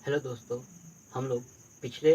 Hello दोस्तों, हम लोग पिछले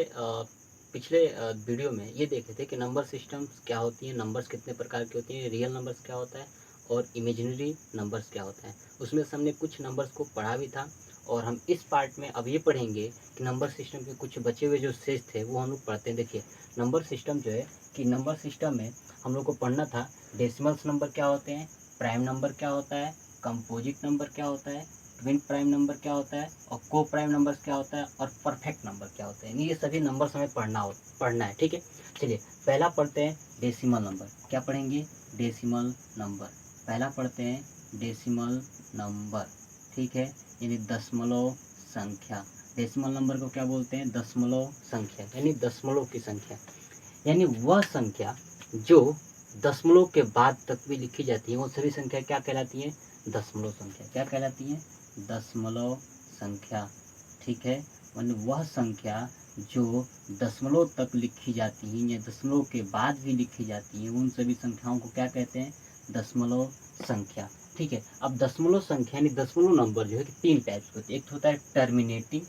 वीडियो में ये देखे थे कि नंबर सिस्टम्स क्या होती हैं, नंबर्स कितने प्रकार की होती हैं, रियल नंबर्स क्या होता है और इमेजिनरी नंबर्स क्या होता है। उसमें से हमने कुछ नंबर्स को पढ़ा भी था और हम इस पार्ट में अब ये पढ़ेंगे कि नंबर सिस्टम के कुछ बचे हुए जो शेष थे वो हम लोग पढ़ते हैं। देखिए, नंबर सिस्टम जो है कि नंबर सिस्टम में हम लोग को पढ़ना था डेसिमल्स नंबर क्या होते हैं, प्राइम नंबर क्या होता है, कंपोजिट नंबर क्या होता है, ट्विन प्राइम नंबर क्या होता है और को प्राइम नंबर क्या होता है और परफेक्ट नंबर क्या होता है। ये सभी नंबर्स हमें पढ़ना है। ठीक है, चलिए पहला पढ़ते हैं डेसिमल नंबर। क्या पढ़ेंगे? Decimal number. पहला पढ़ते हैं डेसिमल नंबर। ठीक है, यानी दशमलव संख्या। डेसिमल नंबर को क्या बोलते हैं? दशमलव संख्या, यानी दशमलव की संख्या, यानी वह संख्या जो दशमलव के बाद तक भी लिखी जाती है वो सभी संख्या क्या कहलाती है? दशमलव संख्या। क्या कहलाती है? दशमलव संख्या। ठीक है, यानी वह संख्या जो दशमलव तक लिखी जाती है या दशमलव के बाद भी लिखी जाती है उन सभी संख्याओं को क्या कहते हैं? दशमलव संख्या। ठीक है, अब दशमलव संख्या यानी दशमलव नंबर जो है कि तीन टाइप्स के होते हैं। एक होता है टर्मिनेटिंग,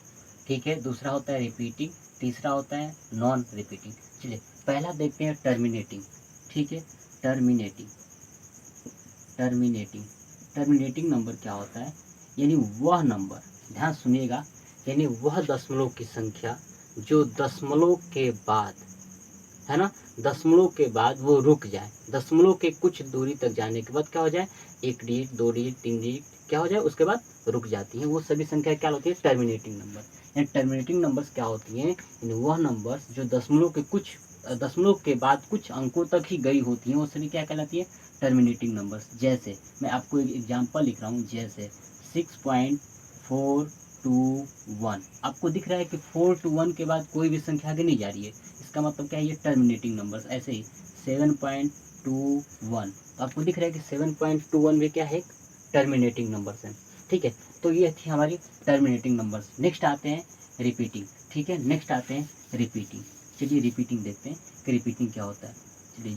ठीक है, दूसरा होता है रिपीटिंग, तीसरा होता है नॉन रिपीटिंग। चलिए पहला देखते हैं टर्मिनेटिंग। ठीक है, टर्मिनेटिंग। टर्मिनेटिंग टर्मिनेटिंग नंबर क्या होता है? यानी वह नंबर, ध्यान सुनिएगा, यानी वह दशमलव की संख्या जो दशमलव के बाद, है ना, दशमलव के बाद वो रुक जाए, दशमलव के कुछ दूरी तक जाने के बाद क्या हो जाए? एक डिजिट, दो डिजिट, तीन डिजिट क्या हो जाए उसके बाद रुक जाती हैं, वो सभी संख्या क्या होती है? Terminating number. यानी टर्मिनेटिंग नंबर्स क्या होती हैं? यानी वह नंबर्स जो दशमलव के बाद कुछ अंकों तक ही गई होती हैं वो सभी क्या कहलाती है? Terminating numbers. जैसे मैं आपको एक एग्जांपल लिख रहा हूँ, जैसे 6.421। आपको दिख रहा है कि 4 to 1 के बाद कोई भी संख्या आगे नहीं जा रही है, इसका मतलब क्या है? ये टर्मिनेटिंग नंबर्स। ऐसे ही 7.21, तो आपको दिख रहा है कि 7.21 भी क्या है? टर्मिनेटिंग नंबर्स है। ठीक है, तो ये थी हमारी टर्मिनेटिंग नंबर्स। नेक्स्ट आते हैं रिपीटिंग। ठीक है, नेक्स्ट आते हैं रिपीटिंग। चलिए रिपीटिंग देखते हैं कि रिपीटिंग क्या होता है। चलिए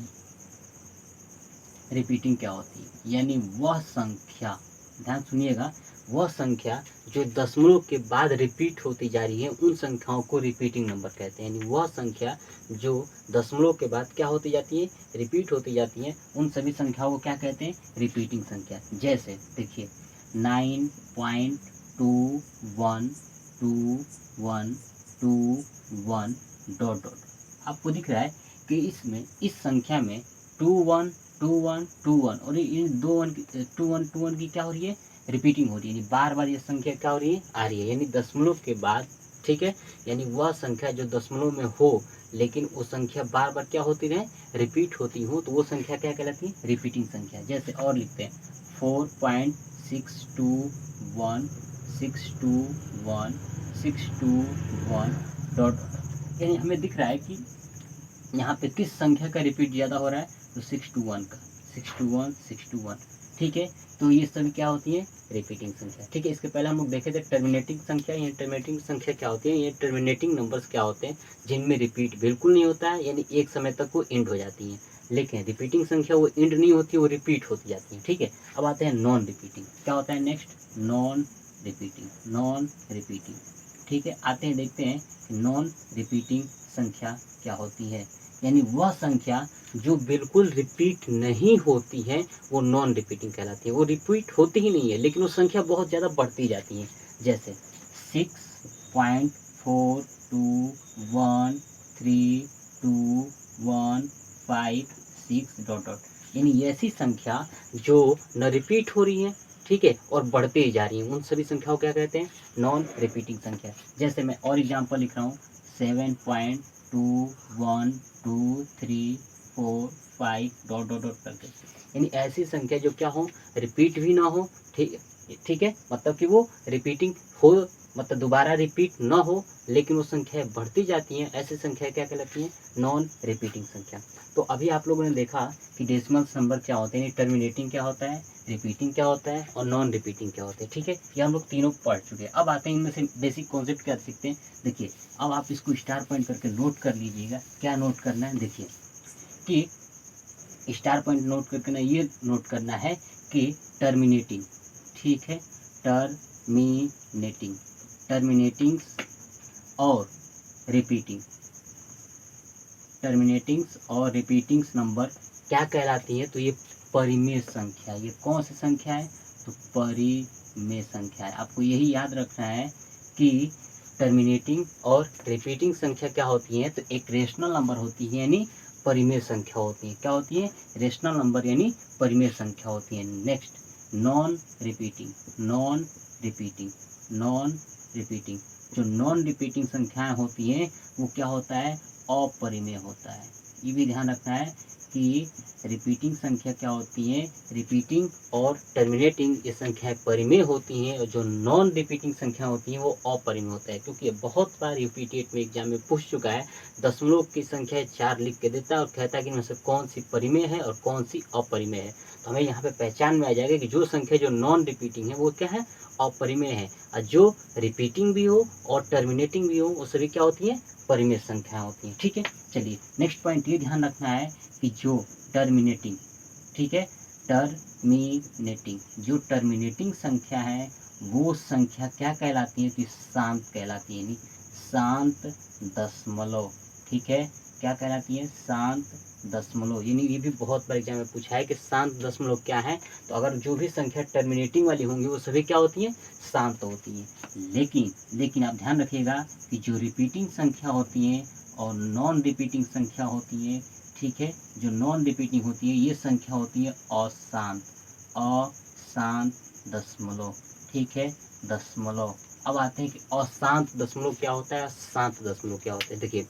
रिपीटिंग क्या होती है? यानी वह संख्या, ध्यान सुनिएगा, वह संख्या जो दशमलव के बाद रिपीट होती जा रही है उन संख्याओं को रिपीटिंग नंबर कहते हैं। यानी वह संख्या जो दशमलव के बाद क्या होती जाती है? रिपीट होती जाती है, उन सभी संख्याओं को क्या कहते हैं? रिपीटिंग संख्या। जैसे देखिए 9.212121 डॉट डॉट। आपको दिख रहा है कि इसमें इस संख्या में 212121 और इन दो वन की 2121 की क्या हो रही है? रिपीटिंग हो रही है, यानी बार बार ये संख्या क्या हो रही है? आ रही है, यानी दशमलव के बाद। ठीक है, यानी वह संख्या जो दशमलव में हो लेकिन वो संख्या बार बार क्या होती रहे? रिपीट होती हो, तो वो संख्या क्या कहलाती है? रिपीटिंग संख्या। जैसे और लिखते हैं 4.621621621 डॉट। यानी हमें दिख रहा है कि यहाँ पे किस संख्या का रिपीट ज़्यादा हो रहा है? तो 621 का, 621 ठीक है, तो ये सभी क्या होती है? रिपीटिंग संख्या। ठीक है, इसके पहले हम लोग देखे थे टर्मिनेटिंग संख्या। ये टर्मिनेटिंग संख्या क्या होती है? ये टर्मिनेटिंग नंबर्स क्या होते हैं? जिनमें रिपीट बिल्कुल नहीं होता है, यानी एक समय तक वो एंड हो जाती है। लेकिन रिपीटिंग संख्या वो एंड नहीं होती, वो रिपीट होती जाती है। ठीक है, अब आते हैं नॉन रिपीटिंग। क्या होता है next? Non repeating. Non repeating, ठीक है, आते हैं देखते हैं नॉन रिपीटिंग संख्या क्या होती है। यानी वह संख्या जो बिल्कुल रिपीट नहीं होती है वो नॉन रिपीटिंग कहलाती है। वो रिपीट होती ही नहीं है लेकिन वो संख्या बहुत ज़्यादा बढ़ती जाती है। जैसे 6.4213215 डॉट डॉट। यानी ऐसी संख्या जो न रिपीट हो रही है, ठीक है, और बढ़ते ही जा रही है, उन सभी संख्याओं को क्या कहते हैं? नॉन रिपीटिंग संख्या। जैसे मैं और एग्जांपल लिख रहा हूँ 7.21234 डॉट डॉट डॉट करके। यानी ऐसी संख्या जो क्या हो? रिपीट भी ना हो, ठीक, ठीक है, मतलब कि वो रिपीटिंग हो, मतलब दोबारा रिपीट ना हो लेकिन वो संख्याएं बढ़ती जाती हैं, ऐसी संख्या क्या कहलाती हैं? नॉन रिपीटिंग संख्या। तो अभी आप लोगों ने देखा कि डेसिमल नंबर क्या होते हैं, टर्मिनेटिंग क्या होता है, रिपीटिंग क्या होता है और नॉन रिपीटिंग क्या होता है। ठीक है, ये हम लोग तीनों पढ़ चुके हैं। अब आते हैं इनमें से बेसिक कॉन्सेप्ट क्या सीखते हैं। देखिए, अब आप इसको स्टार पॉइंट करके नोट कर लीजिएगा। क्या नोट करना है? देखिए कि स्टार पॉइंट नोट करके ना ये नोट करना है कि टर्मिनेटिंग, ठीक है, टर्मिनेटिंग, टर्मिनेटिंग और रिपीटिंग, टर्मिनेटिंग्स और रिपीटिंग्स नंबर क्या कहलाती है? तो ये परिमेय संख्या। ये कौन सी संख्या है? तो परिमेय संख्या है। आपको यही याद रखना है कि टर्मिनेटिंग और रिपीटिंग संख्या क्या होती है? तो एक रेशनल नंबर होती है यानी परिमेय संख्या होती है। क्या होती है? रेशनल नंबर यानी परिमेय संख्या होती है। Next, non repeating, non repeating, non repeating. जो नॉन रिपीटिंग संख्याएं होती हैं वो क्या होता है? अपरिमेय होता है। ये भी ध्यान रखना है कि रिपीटिंग संख्या क्या होती है? रिपीटिंग और टर्मिनेटिंग ये संख्याएं परिमेय होती हैं, और जो नॉन रिपीटिंग संख्या होती हैं वो अपरिमेय होता है। क्योंकि ये बहुत बार यूपीटेट में एग्जाम में पूछ चुका है। दशमलव की संख्या 4 लिख के देता है और कहता है कि इनमें से कौन सी परिमेय है और कौन सी अपरिमेय है। तो हमें यहाँ पे पहचान में आ जाएगा कि जो संख्या जो नॉन रिपीटिंग है वो क्या है? अपरिमेय है, और जो रिपीटिंग भी हो और टर्मिनेटिंग भी हो वो सभी क्या होती है? परिमेय संख्या होती है। ठीक है, चलिए नेक्स्ट पॉइंट ये ध्यान रखना है कि जो टर्मिनेटिंग, ठीक है, टर्मिनेटिंग, जो टर्मिनेटिंग संख्या है वो संख्या क्या कहलाती है? कि शांत कहलाती है, यानी शांत दशमलव। ठीक है, क्या कहलाती है? शांत दशमलव। यानी ये भी बहुत बार एग्जाम में पूछा है कि शांत दशमलव क्या है। तो अगर जो भी संख्या टर्मिनेटिंग वाली होंगी वो सभी क्या होती हैं? शांत होती हैं। लेकिन आप ध्यान रखिएगा कि जो रिपीटिंग संख्या होती हैं और नॉन रिपीटिंग संख्या होती है, ठीक है, जो नॉन रिपीटिंग होती है ये संख्या होती है अशांत, अशांत दशमलव। ठीक है, दशमलव। अब आते हैं कि अशांत दशमलव क्या होता है, शांत दशमलव क्या होता है। देखिए,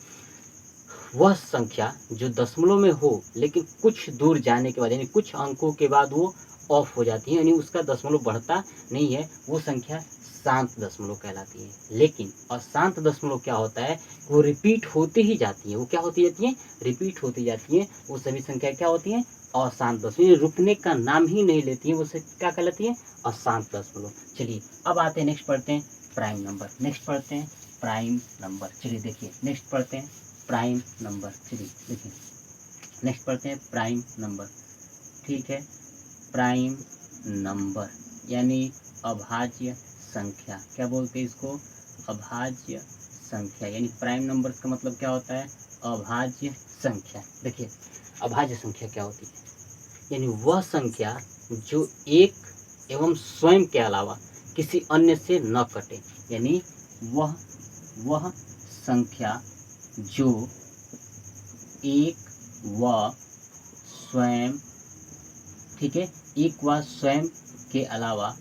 वह संख्या जो दशमलव में हो लेकिन कुछ दूर जाने के बाद यानी कुछ अंकों के बाद वो ऑफ हो जाती है, यानी उसका दशमलव बढ़ता नहीं है, वो संख्या शांत दशमलव कहलाती है। लेकिन अशांत दशमलव क्या होता है? वो रिपीट होती ही जाती है। वो क्या होती जाती है? रिपीट होती जाती है। वो सभी संख्या क्या होती है? अशांत दशमलव। रुकने का नाम ही नहीं लेती है, वो क्या कहलाती है? अशांत दशमलव। चलिए अब आते हैं, नेक्स्ट पढ़ते हैं प्राइम नंबर। नेक्स्ट पढ़ते हैं प्राइम नंबर। चलिए देखिए, नेक्स्ट पढ़ते हैं प्राइम नंबर। चलिए देखिए, नेक्स्ट पढ़ते हैं प्राइम नंबर। ठीक है, प्राइम नंबर यानी अभाज्य संख्या। क्या बोलते हैं इसको? अभाज्य संख्या। यानी प्राइम नंबर का मतलब क्या होता है? अभाज्य संख्या। देखिए, अभाज्य संख्या क्या होती है? यानी वह संख्या जो एक एवं स्वयं के अलावा किसी अन्य से न कटे। यानी वह संख्या जो एक व स्वयं, ठीक है, एक व स्वयं के अलावा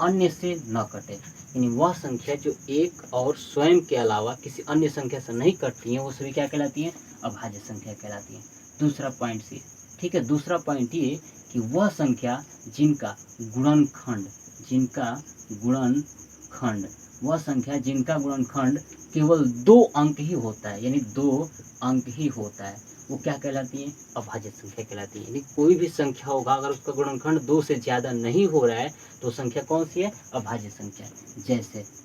अन्य से न कटे। यानी वह संख्या जो एक और स्वयं के अलावा किसी अन्य संख्या से नहीं कटती है वो सभी क्या कहलाती है? अभाज्य संख्या कहलाती है। दूसरा पॉइंट से, ठीक है, दूसरा पॉइंट ये कि वह संख्या जिनका गुणनखंड, वह संख्या जिनका गुणनखंड केवल 2 अंक ही होता है, यानी 2 अंक ही होता है, वो क्या कहलाती है? अभाज्य संख्या कहलाती है। यानी कोई भी संख्या होगा अगर उसका गुणनखंड 2 से ज्यादा नहीं हो रहा है तो संख्या कौन सी है? अभाज्य संख्या।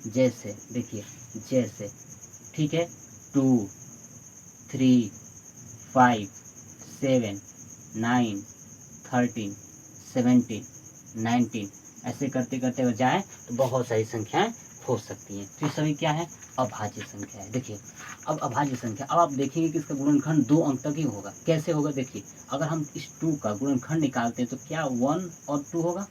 जैसे देखिए, जैसे, ठीक है, 2, 3, 5, 7, 9, 13, 17, 19, ऐसे करते करते अगर जाए तो बहुत सारी संख्याएं हो सकती हैं। तो ये सभी क्या है? अभाज्य संख्या है। देखिए, अब अभाज्य संख्या, अब आप देखेंगे कि इसका गुणनखंड 2 अंक तक ही होगा। कैसे होगा? देखिए, अगर हम इस 2 का गुणनखंड निकालते हैं तो क्या 1 और 2 होगा?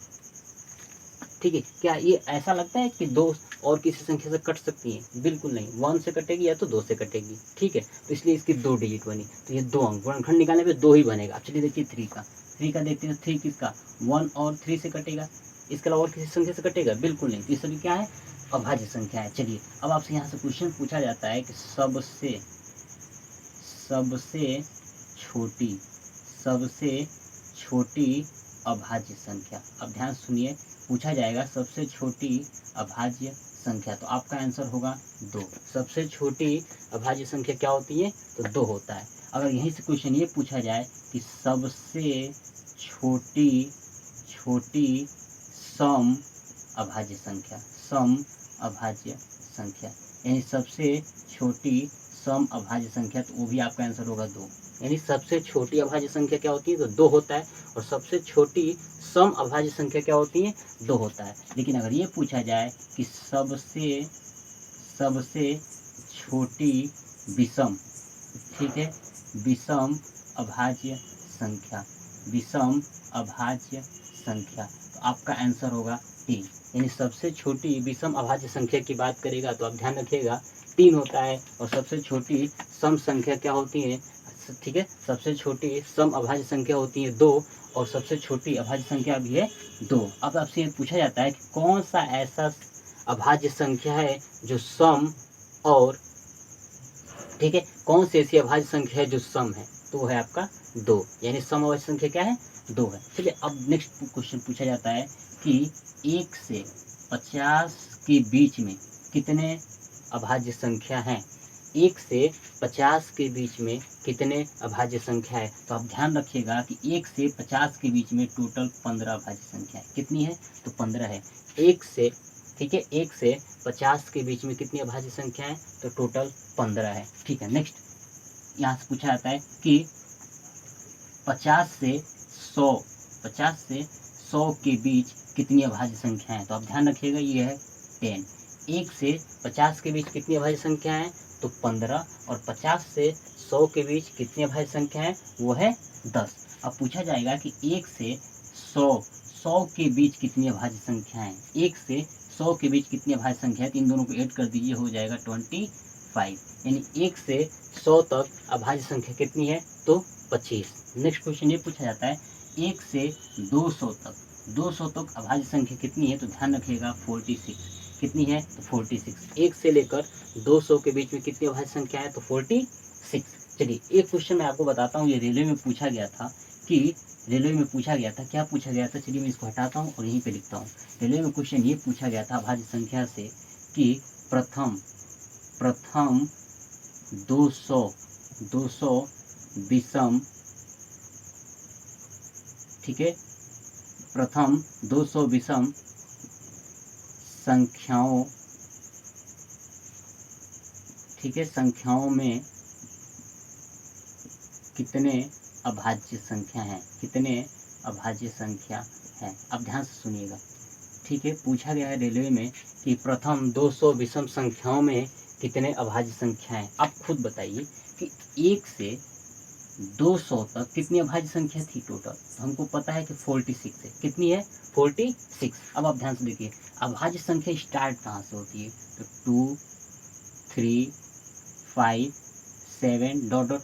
ठीक है, क्या ये ऐसा लगता है कि 2 और किसी संख्या से कट सकती है? बिल्कुल नहीं, 1 से कटेगी या तो 2 से कटेगी। ठीक है, तो इसलिए इसकी 2 डिजिट बनी, तो ये 2 अंक गुणनखंड निकालने पे 2 ही बनेगा। चलिए देखिए 3 का देखते हैं। 3 किसका? 1 और 3 से कटेगा, इसके अलावा और किसी संख्या से कटेगा? बिल्कुल नहीं। तो ये सभी क्या है? अभाज्य संख्या है। चलिए अब आपसे यहाँ से क्वेश्चन पूछा जाता है कि सबसे छोटी अभाज्य संख्या। अब ध्यान सुनिए, पूछा जाएगा सबसे छोटी अभाज्य संख्या, तो आपका आंसर होगा 2। सबसे छोटी अभाज्य संख्या क्या होती है? तो 2 होता है। अगर यहीं से क्वेश्चन ये पूछा जाए कि सबसे छोटी सम अभाज्य संख्या, यानी सबसे छोटी सम अभाज्य संख्या, तो वो भी आपका आंसर होगा 2। यानी सबसे छोटी अभाज्य संख्या क्या होती है, तो 2 होता है, और सबसे छोटी सम अभाज्य संख्या क्या होती है, 2 होता है। लेकिन अगर ये पूछा जाए कि सबसे सबसे छोटी विषम, ठीक है, विषम अभाज्य संख्या, विषम अभाज्य संख्या, तो आपका आंसर होगा 3। यानी सबसे छोटी विषम अभाज्य संख्या की बात करेगा तो आप ध्यान रखिएगा 3 होता है, और सबसे छोटी सम संख्या क्या होती है, ठीक है, सबसे छोटी सम अभाज्य संख्या होती है 2, और सबसे छोटी अभाज्य संख्या भी है 2। अब आपसे ये पूछा जाता है कि कौन सा ऐसा अभाज्य संख्या है जो सम और, ठीक है, कौन सी ऐसी अभाज्य संख्या है जो सम है, तो वो है आपका 2। यानी सम अभाज्य संख्या क्या है, 2 है। चलिए अब नेक्स्ट क्वेश्चन पूछा जाता है कि 1 से 50 के बीच में कितने अभाज्य संख्या हैं, 1 से 50 के बीच में कितने अभाज्य संख्या है, तो आप ध्यान रखिएगा कि 1 से 50 के बीच में टोटल 15 अभाज्य संख्या है। कितनी है, तो 15 है। 1 से, ठीक है, 1 से 50 के बीच में कितनी अभाज्य संख्या है, तो टोटल 15 है। ठीक है, नेक्स्ट यहाँ से पूछा जाता है कि 50 से 100, 50 से 100 के बीच कितनी अभाज्य संख्या है, तो आप ध्यान रखिएगा ये है 10। 1 से 50 के बीच कितनी अभाज्य संख्या है, तो 15, और 50 से 100 के बीच कितनी अभाज्य संख्या है, वो है 10। अब पूछा जाएगा कि 1 से 100 के बीच कितनी अभाज्य संख्या है, 1 से 100 के बीच कितनी अभाज्य संख्या है, तो इन दोनों को ऐड कर दीजिए, हो जाएगा 25। यानी 1 से 100 तक अभाज्य संख्या कितनी है, तो 25। नेक्स्ट क्वेश्चन ये पूछा जाता है 1 से 200 तक, 200 तक अभाज्य संख्या कितनी है, तो ध्यान रखिएगा 46। कितनी है, तो 46। 1 से लेकर 200 के बीच में कितनी अभाज्य संख्या है, तो 46। चलिए एक क्वेश्चन मैं आपको बताता हूँ, ये रेलवे में पूछा गया था कि रेलवे में पूछा गया था, क्या पूछा गया था, चलिए मैं इसको हटाता हूँ और यहीं पे लिखता हूँ। रेलवे में क्वेश्चन ये पूछा गया था अभाज्य संख्या से कि प्रथम 200 विषम, ठीक है, प्रथम 200 विषम संख्याओं, ठीक है, संख्याओं में कितने अभाज्य संख्या हैं, कितने अभाज्य संख्या हैं। अब ध्यान से सुनिएगा, ठीक है, पूछा गया है रेलवे में कि प्रथम 200 विषम संख्याओं में कितने अभाज्य संख्या हैं। आप खुद बताइए कि 1 से 200 तक कितनी अभाज्य संख्या थी टोटल, तो हमको पता है कि 46 है। कितनी है, 46। अब आप ध्यान से देखिए अभाज्य संख्या स्टार्ट कहाँ से होती है, तो 2, 3, 5, 7 डॉट डॉट।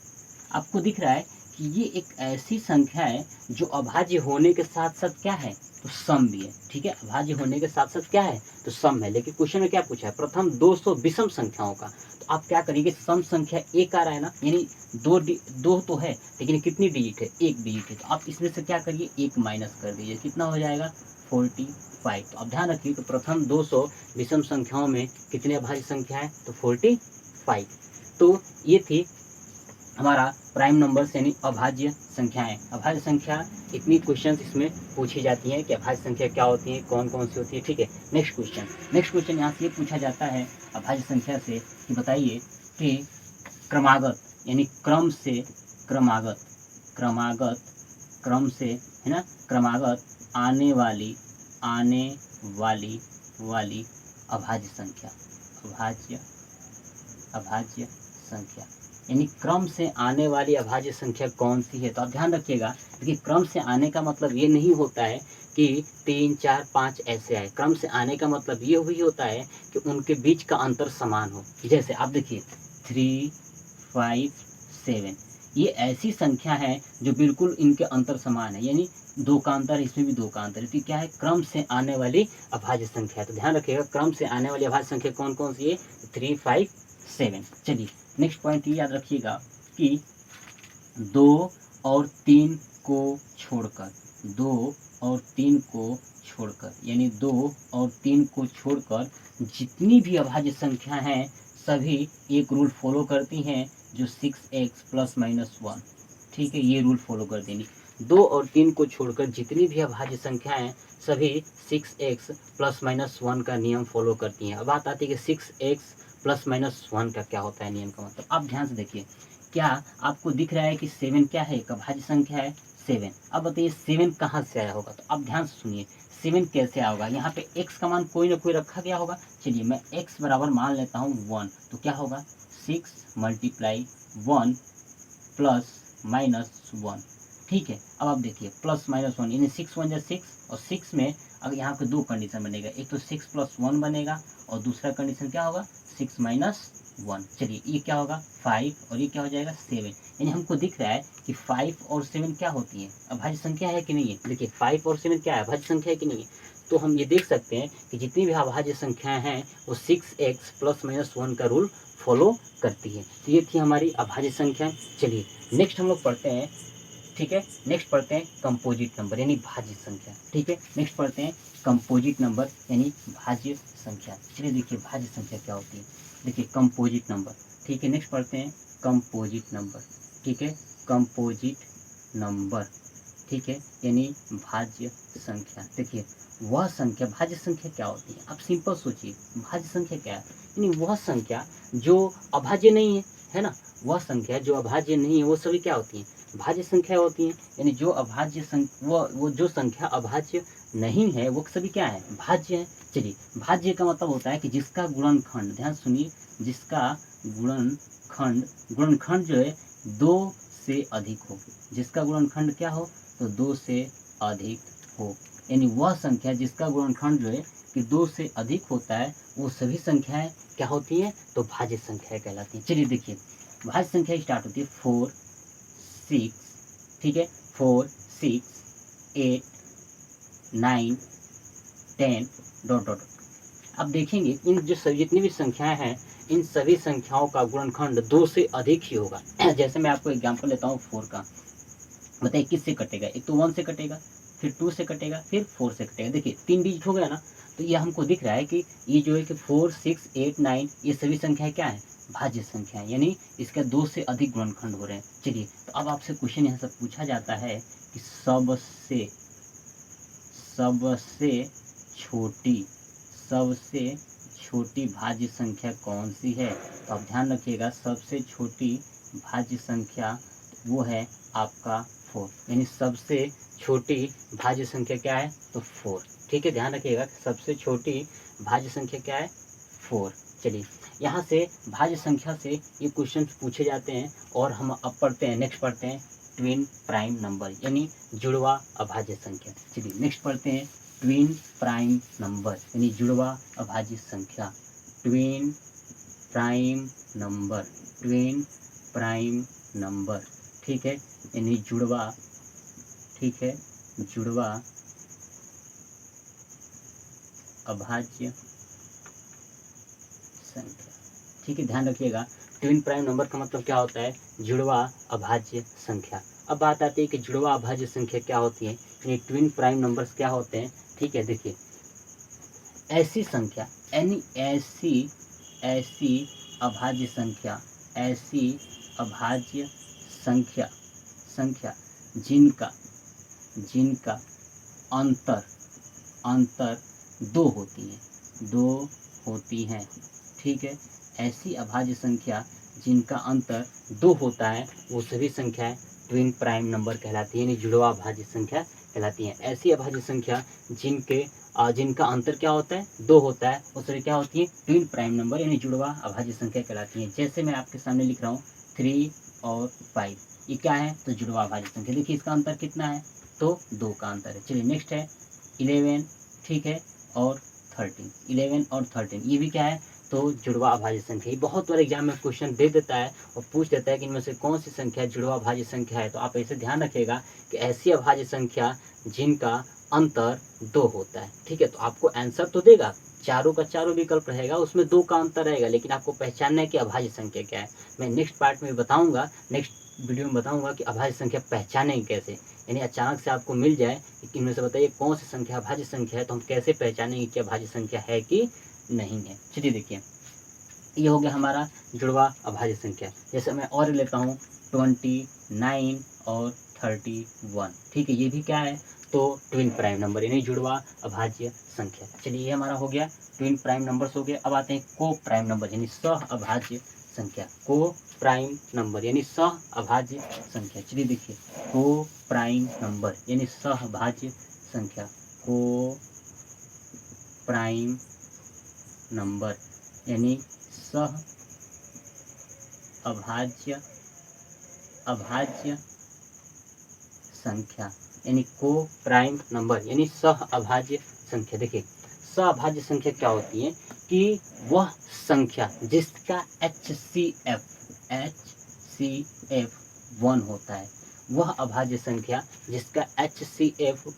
आपको दिख रहा है कि ये एक ऐसी संख्या है जो अभाज्य होने के साथ साथ क्या है, तो सम भी है। ठीक है, अभाज्य होने के साथ साथ क्या है, तो सम है। लेकिन क्वेश्चन में क्या पूछा है, प्रथम 200 विषम संख्याओं का, तो आप क्या करिए, सम संख्या एक आ रहा है ना, यानी दो तो है लेकिन कितनी डिजिट है, एक डिजिट है, तो आप इसमें से क्या करिए, एक माइनस कर दीजिए, कितना हो जाएगा, 45। तो अब ध्यान रखिए तो प्रथम 200 विषम संख्याओं में कितने अभाज्य संख्या है, तो 45। तो ये थी हमारा प्राइम नंबर्स यानी अभाज्य संख्याएं। अभाज्य संख्या इतनी क्वेश्चंस इसमें पूछी जाती हैं कि अभाज्य संख्या क्या होती है, कौन कौन सी होती है। ठीक है, नेक्स्ट क्वेश्चन यहाँ से ये पूछा जाता है अभाज्य संख्या से कि बताइए कि क्रमागत यानी क्रम से, क्रम से, है ना, क्रमागत आने वाली अभाज्य संख्या, अभाज्य संख्या यानी क्रम से आने वाली अभाज्य संख्या कौन सी है। तो आप ध्यान रखिएगा, देखिए क्रम से आने का मतलब ये नहीं होता है कि 3, 4, 5 ऐसे आए। क्रम से आने का मतलब ये भी होता है कि उनके बीच का अंतर समान हो। जैसे आप देखिए 3, 5, 7 ये ऐसी संख्या है जो बिल्कुल इनके अंतर समान है, यानी 2 का अंतर, इसमें भी 2 का अंतर है। तो क्या है, क्रम से आने वाली अभाज्य संख्या है। तो ध्यान रखिएगा क्रम से आने वाली अभाज्य संख्या कौन कौन सी है, 3, 5, 7। चलिए नेक्स्ट पॉइंट ये याद रखिएगा कि 2 और 3 को छोड़कर, 2 और 3 को छोड़कर, यानी 2 और 3 को छोड़कर जितनी भी अभाज्य संख्या हैं सभी एक रूल फॉलो करती हैं जो 6x प्लस माइनस 1। ठीक है, ये रूल फॉलो कर देंगी। 2 और 3 को छोड़कर जितनी भी अभाज्य संख्याएं सभी 6x प्लस माइनस 1 का नियम फॉलो करती हैं। अब बात आती है कि 6x प्लस माइनस 1 का क्या होता है नियम का मतलब। आप ध्यान से देखिए क्या आपको दिख रहा है कि 7 क्या है, एक अभाज्य संख्या है 7। अब बताइए 7 कहाँ से आया होगा, तो अब ध्यान से सुनिए 7 कैसे आएगा। यहाँ पे x का मान कोई ना कोई रखा गया होगा। चलिए मैं x बराबर मान लेता हूँ 1, तो क्या होगा 6 मल्टीप्लाई 1 प्लस माइनस 1। ठीक है, अब आप देखिए प्लस माइनस 1 यानी 6 1 जा 6, और 6 में अगर यहाँ पे दो कंडीशन बनेगा, एक तो 6 प्लस 1 बनेगा और दूसरा कंडीशन क्या होगा 6 माइनस 1। चलिए ये क्या होगा 5 और ये क्या हो जाएगा 7। यानी हमको दिख रहा है कि 5 और 7 क्या होती है, अभाज्य संख्या है कि नहीं है। देखिए 5 और 7 क्या है, अभाज्य संख्या है कि नहीं है। तो हम ये देख सकते हैं कि जितनी भी अभाज्य संख्याएं हैं वो 6x प्लस माइनस 1 का रूल फॉलो करती है। तो ये थी हमारी अभाज्य संख्या। चलिए नेक्स्ट हम लोग पढ़ते हैं। ठीक है, नेक्स्ट पढ़ते हैं कंपोजिट नंबर यानी भाज्य संख्या। ठीक है, नेक्स्ट पढ़ते हैं कंपोजिट नंबर यानी भाज्य संख्या। चलिए देखिए भाज्य संख्या क्या होती है, देखिए कंपोजिट नंबर। ठीक है, नेक्स्ट पढ़ते हैं कंपोजिट नंबर। ठीक है, कंपोजिट नंबर। ठीक है, यानी भाज्य संख्या। देखिए वह संख्या, भाज्य संख्या क्या होती है, आप सिंपल सोचिए भाज्य संख्या क्या है, यानी वह संख्या जो अभाज्य नहीं है ना, वह संख्या जो अभाज्य नहीं है वो सभी क्या होती है, भाज्य संख्या होती है। यानी जो अभाज्य संख्या, वो जो संख्या अभाज्य नहीं है वो सभी क्या है, भाज्य है। चलिए भाज्य का मतलब होता है कि जिसका गुणनखंड, ध्यान सुनिए, जिसका गुणनखंड, गुणनखंड जो है 2 से अधिक हो, जिसका गुणनखंड क्या हो, तो 2 से अधिक हो। यानी वह संख्या जिसका गुणनखंड जो है कि 2 से अधिक होता है, वो सभी संख्याएं क्या होती हैं, तो भाज्य संख्याएं कहलाती हैं। चलिए देखिए भाज्य संख्या स्टार्ट होती है 4 6। ठीक है, 4 6 8 9 10 डॉट डॉट। अब देखेंगे इन जो सभी जितनी भी संख्याएं हैं, इन सभी संख्याओं का गुणनखंड 2 से अधिक ही होगा। जैसे मैं आपको एग्जांपल लेता हूँ 4 का, बताइए किससे कटेगा, एक तो 1 से कटेगा, फिर 2 से कटेगा, फिर 4 से कटेगा। देखिए 3 डिजिट हो गया ना, तो ये हमको दिख रहा है कि ये जो है कि 4 6 8 9 ये सभी संख्याएं क्या है, भाज्य संख्याएं, यानी इसका 2 से अधिक गुणनखंड हो रहे हैं। चलिए तो अब आपसे क्वेश्चन यहाँ से पूछा जाता है कि सबसे छोटी, सबसे छोटी भाज्य संख्या कौन सी है। तो आप ध्यान रखिएगा सबसे छोटी भाज्य संख्या वो है आपका 4, यानी सबसे छोटी भाज्य संख्या क्या है, तो 4। ठीक है, ध्यान रखिएगा सबसे छोटी भाज्य संख्या क्या है, 4। चलिए यहाँ से भाज्य संख्या से ये क्वेश्चन पूछे जाते हैं, और हम अब पढ़ते हैं, नेक्स्ट पढ़ते हैं ट्विन प्राइम नंबर यानी जुड़वा अभाज्य संख्या। चलिए नेक्स्ट पढ़ते हैं ट्विन प्राइम नंबर यानी जुड़वा अभाज्य संख्या। Twin prime number, twin prime number. ठीक है, यानी जुड़वा, ठीक है, जुड़वा अभाज्य संख्या। ठीक है, ध्यान रखिएगा ट्विन प्राइम नंबर का मतलब क्या होता है, जुड़वा अभाज्य संख्या। अब बात आती है कि जुड़वा अभाज्य संख्या क्या होती है, यानी ट्विन प्राइम नंबर्स क्या होते हैं। ठीक है, देखिए ऐसी संख्या, यानी ऐसी अभाज्य संख्या, ऐसी अभाज्य संख्या जिनका अंतर दो होती हैं। ठीक है, ऐसी अभाज्य संख्या जिनका अंतर 2 होता है, वो सभी संख्याएं ट्विन प्राइम नंबर कहलाती है, यानी जुड़वा अभाज्य संख्या कहलाती हैं। ऐसी अभाज्य संख्या जिनका अंतर क्या होता है, 2 होता है, वो सभी क्या होती है, ट्विन प्राइम नंबर यानी जुड़वा अभाज्य संख्या कहलाती हैं। जैसे मैं आपके सामने लिख रहा हूँ 3 और 5, ये क्या है, तो जुड़वा अभाज्य संख्या। देखिए इसका अंतर कितना है, तो 2 का अंतर है। चलिए नेक्स्ट है 11, ठीक है, और 13, 11 और 13 ये भी क्या है, तो जुड़वा अभाज्य संख्या। बहुत बार एग्जाम में क्वेश्चन दे देता है और पूछ देता है कि इनमें से कौन सी संख्या जुड़वा अभाज्य संख्या है। तो आप ऐसे ध्यान रखिएगा कि ऐसी अभाज्य संख्या जिनका अंतर 2 होता है। ठीक है, तो आपको आंसर तो देगा, चारों का चारों विकल्प रहेगा, उसमें 2 का अंतर रहेगा, लेकिन आपको पहचानना है कि अभाज्य संख्या क्या है। मैं नेक्स्ट पार्ट में बताऊंगा, नेक्स्ट वीडियो में बताऊंगा कि अभाज्य संख्या पहचानें कैसे, यानी अचानक से आपको मिल जाए कि इनमें से बताइए कौन सी संख्या अभाज्य संख्या है, तो हम कैसे पहचानेंगे कि अभाज्य संख्या है कि नहीं है। चलिए देखिए ये हो गया हमारा जुड़वा अभाज्य संख्या। जैसे मैं और लेता हूँ 29 और 31। ठीक है, ये भी क्या है, तो ट्विन प्राइम नंबर यानी जुड़वा अभाज्य संख्या। चलिए ये हमारा हो गया ट्विन प्राइम नंबर्स हो गया। अब आते हैं को प्राइम नंबर यानी सह अभाज्य संख्या, को प्राइम नंबर यानी सह अभाज्य संख्या। चलिए देखिए, को प्राइम नंबर यानी सहभाज्य संख्या, को प्राइम नंबर यानी सह अभाज्य अभाज्य संख्या यानी को प्राइम नंबर यानी सह अभाज्य संख्या। देखिए, सह अभाज्य संख्या क्या होती है कि वह संख्या जिसका HCF 1 होता है, वह अभाज्य संख्या जिसका HCF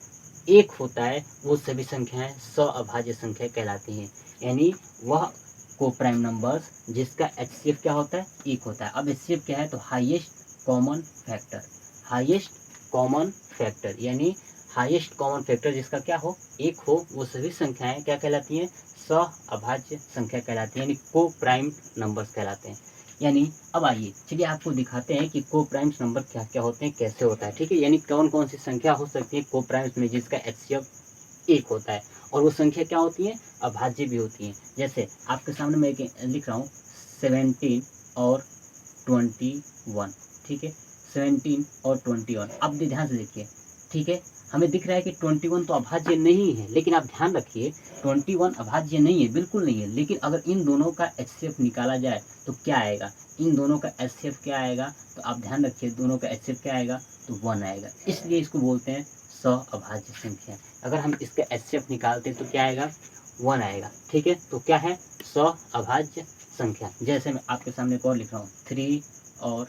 1 होता है, वो सभी संख्याएं सह अभाज्य संख्या कहलाती हैं। यानी वह को प्राइम नंबर्स जिसका HCF क्या होता है, 1 होता है। अब HCF क्या है, तो highest common factor, highest common factor यानी हाईएस्ट कॉमन फैक्टर जिसका क्या हो, 1 हो, वो सभी संख्याएं क्या कहलाती हैं, सह अभाज्य संख्या कहलाती है, यानी को प्राइम नंबर्स कहलाते हैं। यानी अब आइए चलिए आपको दिखाते हैं कि को प्राइम्स नंबर क्या क्या होते हैं, कैसे होता है। ठीक है, यानी कौन कौन सी संख्या हो सकती है को प्राइम्स में जिसका HCF 1 होता है, और वो संख्या क्या होती है, अभाज्य भी होती हैं। जैसे आपके सामने मैं लिख रहा हूँ 17 और 21। ठीक है, 17 और 21। अब ध्यान से देखिए, ठीक है, हमें दिख रहा है कि 21 तो अभाज्य नहीं है, लेकिन आप ध्यान रखिए 21 अभाज्य नहीं है, बिल्कुल नहीं है। लेकिन अगर इन दोनों का HCF निकाला जाए तो क्या आएगा, इन दोनों का HCF क्या आएगा, तो आप ध्यान रखिए दोनों का HCF क्या आएगा, तो 1 आएगा। इसलिए इसको बोलते हैं सह अभाज्य संख्या। अगर हम इसका HCF निकालते हैं तो क्या आएगा, 1 आएगा। ठीक है, तो क्या है, सह अभाज्य संख्या। जैसे मैं आपके सामने एक और लिख रहा हूँ 3 और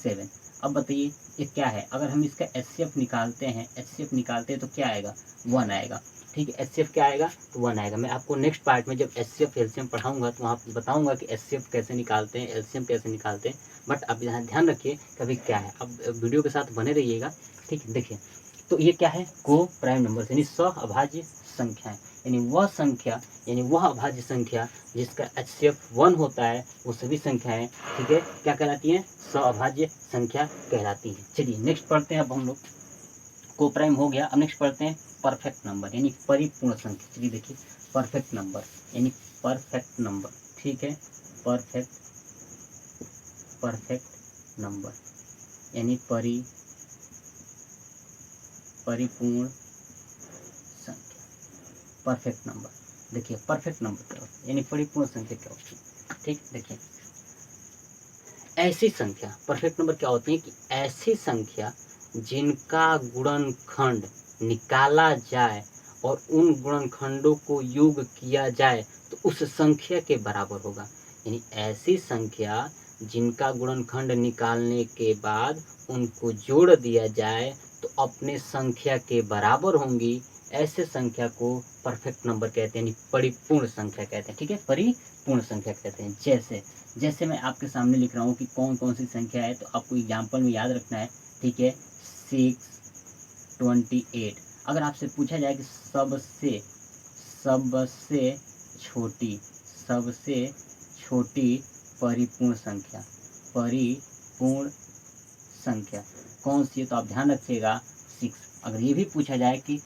7। अब बताइए ये क्या है, अगर हम इसका HCF निकालते हैं, HCF निकालते हैं तो क्या आएगा, 1 आएगा। ठीक है, HCF क्या आएगा, तो 1 आएगा। मैं आपको नेक्स्ट पार्ट में जब HCF LCM पढ़ाऊंगा तो वहाँ पे बताऊंगा कि HCF कैसे निकालते हैं, LCM कैसे निकालते हैं। बट अब यहाँ ध्यान रखिए कभी क्या है, अब वीडियो के साथ बने रहिएगा। ठीक है, देखिए तो ये क्या है, को प्राइम नंबर यानी सह अभाज्य संख्याएं, यानी वह संख्या यानी वह अभाज्य संख्या जिसका HCF 1 होता है, वो सभी संख्याएं ठीक है क्या कहलाती हैं, सह अभाज्य संख्या कहलाती हैं। चलिए नेक्स्ट पढ़ते हैं। अब हम लोग को प्राइम हो गया, अब नेक्स्ट पढ़ते हैं परफेक्ट नंबर यानी परिपूर्ण संख्या। चलिए देखिए, परफेक्ट नंबर यानी परफेक्ट नंबर। ठीक है, परफेक्ट परफेक्ट नंबर यानी परिपूर्ण संख्या, परफेक्ट नंबर। देखिए परफेक्ट नंबर क्या होता है, यानी परिपूर्ण संख्या क्या होती है। ठीक, देखिए ऐसी संख्या, परफेक्ट नंबर क्या होती है कि ऐसी संख्या जिनका गुणनखंड निकाला जाए और उन गुणनखंडों को योग किया जाए तो उस संख्या के बराबर होगा। यानी ऐसी संख्या जिनका गुणनखंड निकालने के बाद उनको जोड़ दिया जाए तो अपने संख्या के बराबर होंगी, ऐसे संख्या को परफेक्ट नंबर कहते हैं, यानी परिपूर्ण संख्या कहते हैं। ठीक है, परिपूर्ण संख्या कहते हैं। जैसे जैसे मैं आपके सामने लिख रहा हूँ कि कौन कौन सी संख्या है, तो आपको एग्जाम्पल में याद रखना है। ठीक है, 6, 28। अगर आपसे पूछा जाए कि सबसे सबसे छोटी सबसे छोटी परिपूर्ण संख्या, परिपूर्ण संख्या कौन सी है, तो आप ध्यान रखिएगा 6। अगर ये भी पूछा जाए कि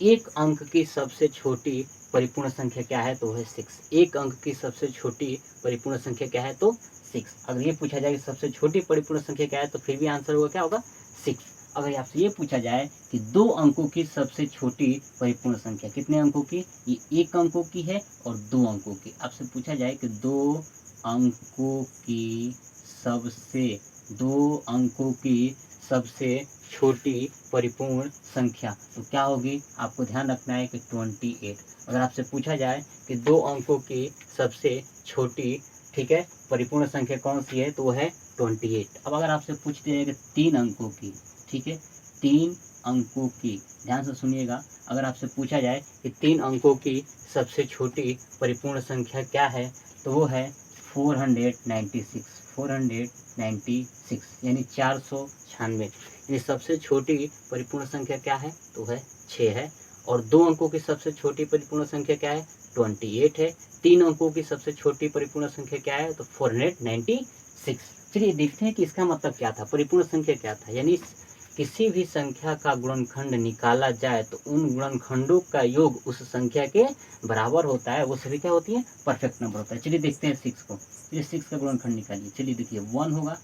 एक अंक की सबसे छोटी परिपूर्ण संख्या क्या है, तो है 6। एक अंक की सबसे छोटी परिपूर्ण संख्या क्या है, तो 6। अगर ये पूछा जाए कि सबसे छोटी परिपूर्ण संख्या क्या है, तो फिर भी आंसर होगा क्या होगा, 6। अगर आपसे ये पूछा जाए कि 2 अंकों की सबसे छोटी परिपूर्ण संख्या, कितने अंकों की, ये 1 अंकों की है और 2 अंकों की। आपसे पूछा जाए कि 2 अंकों की सबसे 2 अंकों की सबसे छोटी परिपूर्ण संख्या तो क्या होगी, आपको ध्यान रखना है कि 28। अगर आपसे पूछा जाए कि 2 अंकों की सबसे छोटी ठीक है परिपूर्ण संख्या कौन सी है, तो वो है 28। अब अगर आपसे पूछते हैं कि 3 अंकों की, ठीक है 3 अंकों की, ध्यान से सुनिएगा, अगर आपसे पूछा जाए कि 3 अंकों की सबसे छोटी परिपूर्ण संख्या क्या है, तो वो है 496 496 यानी 496। यानी सबसे छोटी परिपूर्ण संख्या क्या है, तो है 6 है। और 2 अंकों की सबसे छोटी परिपूर्ण संख्या क्या है, 28 है। 3 अंकों की सबसे छोटी परिपूर्ण संख्या क्या है, तो 496। चलिए देखते हैं कि इसका मतलब क्या था, परिपूर्ण संख्या क्या था। यानी किसी भी संख्या का गुणनखंड निकाला जाए तो उन गुणनखंडों का योग उस संख्या के बराबर होता है, वो सभी क्या होती है, परफेक्ट नंबर होता है। चलिए देखते हैं 6 को। चलिए 6 का गुणनखंड निकालिए। चलिए देखिए 1 होगा,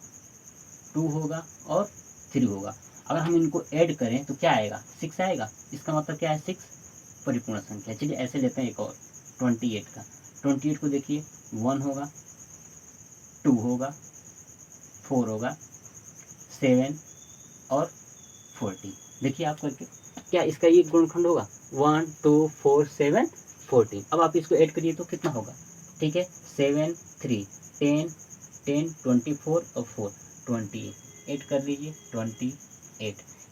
2 होगा और 3 होगा। अगर हम इनको ऐड करें तो क्या आएगा, 6 आएगा। इसका मतलब क्या है, 6 परिपूर्ण संख्या। चलिए ऐसे लेते हैं एक और 28 का। 28 को देखिए 1 होगा, 2 होगा, 4 होगा, 7 और 40। देखिए आप करके, क्या इसका ये गुणनखंड होगा, 1 2 4 7 14। अब आप इसको ऐड करिए तो कितना होगा, ठीक है, 7 3 10 10 24 और 4 28। ऐड कर लीजिए 28।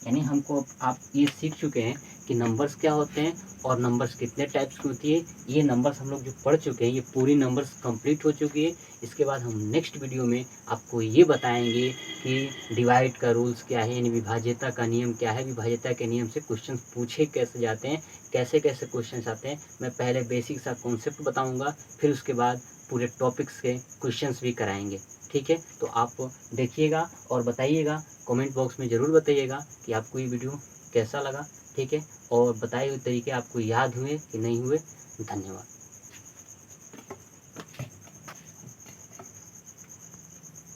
यानी हमको आप ये सीख चुके हैं कि नंबर्स क्या होते हैं और नंबर्स कितने टाइप्स की होती है। ये नंबर्स हम लोग जो पढ़ चुके हैं, ये पूरी नंबर्स कंप्लीट हो चुकी है। इसके बाद हम नेक्स्ट वीडियो में आपको ये बताएंगे कि डिवाइड का रूल्स क्या है, यानी विभाज्यता का नियम क्या है, विभाज्यता के नियम से क्वेश्चन पूछे कैसे जाते हैं, कैसे कैसे क्वेश्चन आते हैं। मैं पहले बेसिक सा कॉन्सेप्ट बताऊंगा, फिर उसके बाद पूरे टॉपिक्स के क्वेश्चंस भी कराएंगे। ठीक है, तो आप देखिएगा और बताइएगा, कमेंट बॉक्स में ज़रूर बताइएगा कि आपको ये वीडियो कैसा लगा। ठीक है, और बताए हुए तरीके आपको याद हुए कि नहीं हुए। धन्यवाद।